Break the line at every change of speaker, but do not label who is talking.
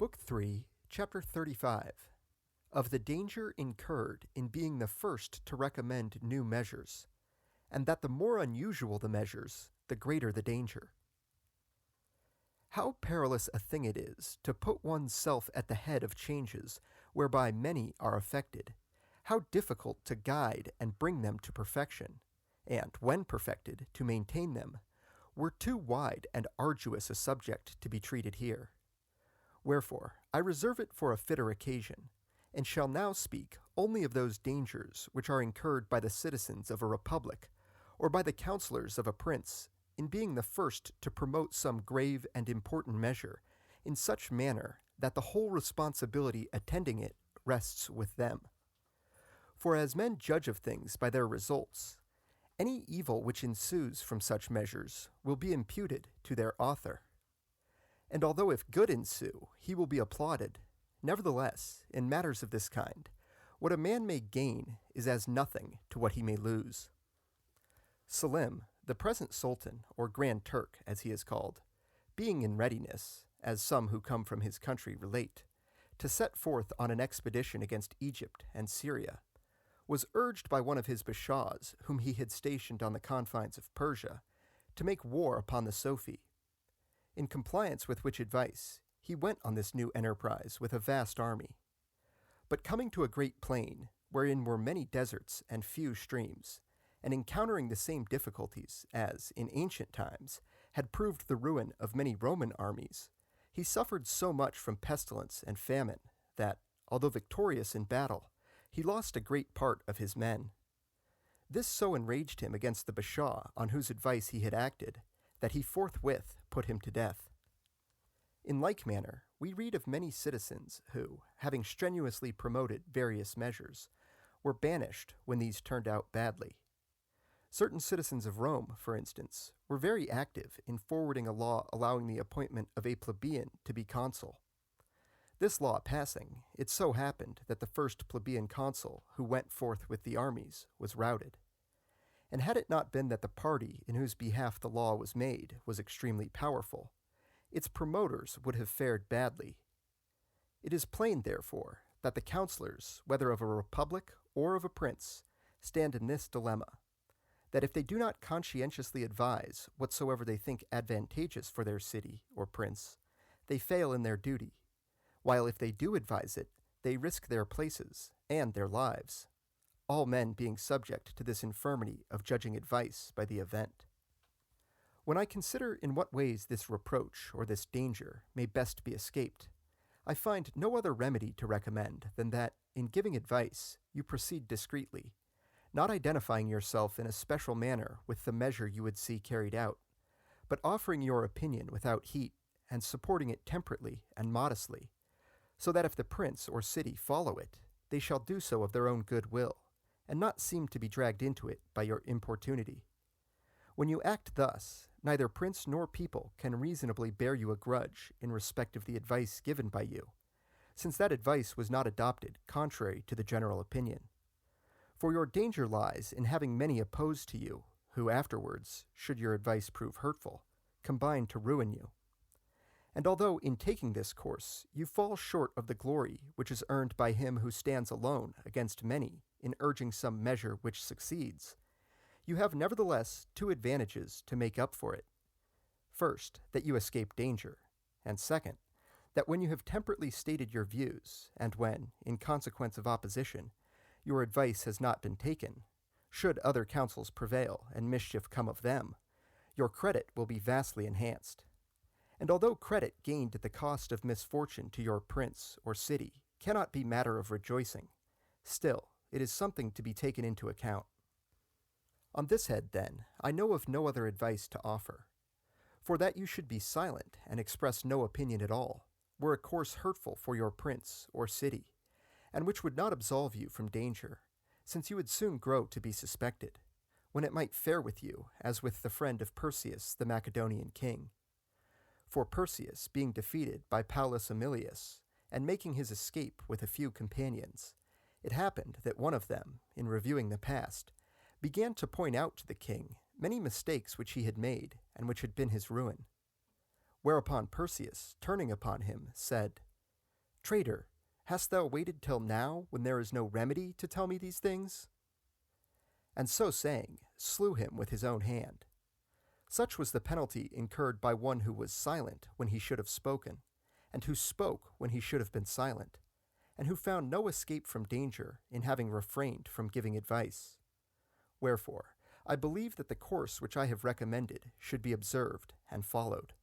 Book 3, Chapter 35, of the danger incurred in being the first to recommend new measures, and that the more unusual the measures, the greater the danger. How perilous a thing it is to put one's self at the head of changes whereby many are affected, how difficult to guide and bring them to perfection, and, when perfected, to maintain them, were too wide and arduous a subject to be treated here. Wherefore, I reserve it for a fitter occasion, and shall now speak only of those dangers which are incurred by the citizens of a republic, or by the counsellors of a prince, in being the first to promote some grave and important measure, in such manner that the whole responsibility attending it rests with them. For as men judge of things by their results, any evil which ensues from such measures will be imputed to their author. And although if good ensue, he will be applauded, nevertheless, in matters of this kind, what a man may gain is as nothing to what he may lose. Selim, the present Sultan, or Grand Turk, as he is called, being in readiness, as some who come from his country relate, to set forth on an expedition against Egypt and Syria, was urged by one of his bashaws, whom he had stationed on the confines of Persia, to make war upon the Sophi. In compliance with which advice, he went on this new enterprise with a vast army. But coming to a great plain, wherein were many deserts and few streams, and encountering the same difficulties as, in ancient times, had proved the ruin of many Roman armies, he suffered so much from pestilence and famine that, although victorious in battle, he lost a great part of his men. This so enraged him against the bashaw on whose advice he had acted, that he forthwith put him to death. In like manner, we read of many citizens who, having strenuously promoted various measures, were banished when these turned out badly. Certain citizens of Rome, for instance, were very active in forwarding a law allowing the appointment of a plebeian to be consul. This law passing, it so happened that the first plebeian consul who went forth with the armies was routed. And had it not been that the party in whose behalf the law was made was extremely powerful, its promoters would have fared badly. It is plain, therefore, that the counsellors, whether of a republic or of a prince, stand in this dilemma, that if they do not conscientiously advise whatsoever they think advantageous for their city or prince, they fail in their duty, while if they do advise it, they risk their places and their lives, all men being subject to this infirmity of judging advice by the event. When I consider in what ways this reproach or this danger may best be escaped, I find no other remedy to recommend than that, in giving advice, you proceed discreetly, not identifying yourself in a special manner with the measure you would see carried out, but offering your opinion without heat and supporting it temperately and modestly, so that if the prince or city follow it, they shall do so of their own good will, and not seem to be dragged into it by your importunity. When you act thus, neither prince nor people can reasonably bear you a grudge in respect of the advice given by you, since that advice was not adopted contrary to the general opinion. For your danger lies in having many opposed to you, who afterwards, should your advice prove hurtful, combine to ruin you. And although in taking this course you fall short of the glory which is earned by him who stands alone against many in urging some measure which succeeds, you have nevertheless two advantages to make up for it. First, that you escape danger, and second, that when you have temperately stated your views, and when, in consequence of opposition, your advice has not been taken, should other counsels prevail and mischief come of them, your credit will be vastly enhanced. And although credit gained at the cost of misfortune to your prince or city cannot be matter of rejoicing, still it is something to be taken into account. On this head, then, I know of no other advice to offer. For that you should be silent and express no opinion at all were a course hurtful for your prince or city, and which would not absolve you from danger, since you would soon grow to be suspected, when it might fare with you as with the friend of Perseus the Macedonian king. For Perseus, being defeated by Paulus Emilius, and making his escape with a few companions, it happened that one of them, in reviewing the past, began to point out to the king many mistakes which he had made and which had been his ruin. Whereupon Perseus, turning upon him, said, Traitor, hast thou waited till now, when there is no remedy, to tell me these things? And so saying, slew him with his own hand. Such was the penalty incurred by one who was silent when he should have spoken, and who spoke when he should have been silent, and who found no escape from danger in having refrained from giving advice. Wherefore, I believe that the course which I have recommended should be observed and followed.